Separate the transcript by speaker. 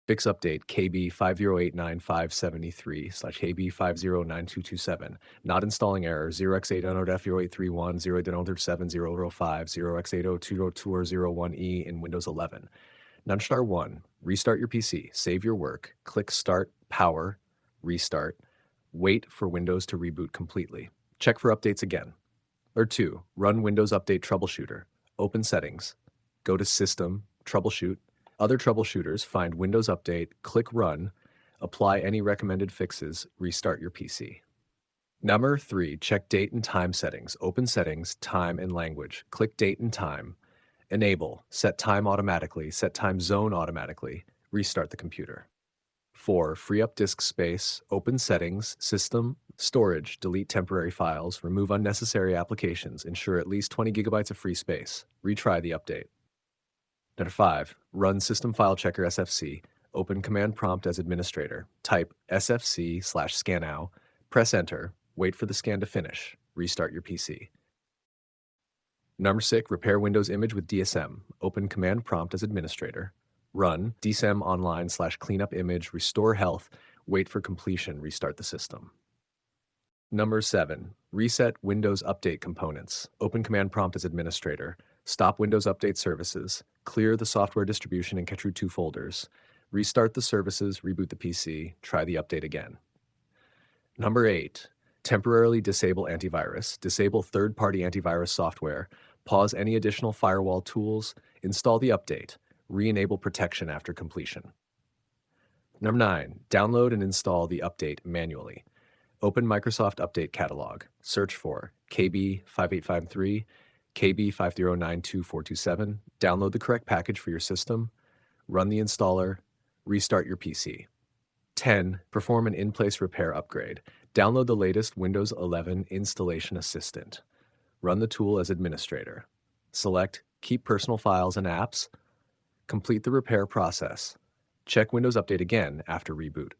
Speaker 1: Fix update KB5089573/KB5092427. Not installing error 0x800f0831, 0x80070005, 0x80070001e in Windows 11. Nudge star 1. Restart your PC. Save your work. Click Start, Power, Restart. Wait for Windows to reboot completely. Check for updates again. Or 2. Run Windows Update Troubleshooter. Open Settings. Go to System, Troubleshoot. Other troubleshooters, find Windows Update, click Run, apply any recommended fixes, restart your PC. Number 3, check date and time settings. Open Settings, Time and Language. Click Date and Time. Enable, set time automatically, set time zone automatically, restart the computer. 4, free up disk space, open Settings, System, Storage, delete temporary files, remove unnecessary applications, ensure at least 20 gigabytes of free space. Retry the update. Number 5, run System File Checker SFC, open Command Prompt as administrator, type SFC/scannow, press Enter, wait for the scan to finish, restart your PC. Number 6, repair Windows image with DSM, open Command Prompt as administrator, run DSM online/cleanup image, restore health, wait for completion, restart the system. Number 7, reset Windows Update components, open Command Prompt as administrator, stop Windows Update services, clear the software distribution and Ketru 2 folders, restart the services, reboot the PC, try the update again. Number 8, temporarily disable antivirus, disable third-party antivirus software, pause any additional firewall tools, install the update, re-enable protection after completion. Number 9, download and install the update manually. Open Microsoft Update Catalog, search for KB50853, KB5092427, download the correct package for your system, run the installer, restart your PC. 10. Perform an in-place repair upgrade. Download the latest Windows 11 Installation Assistant. Run the tool as administrator. Select Keep Personal Files and Apps. Complete the repair process. Check Windows Update again after reboot.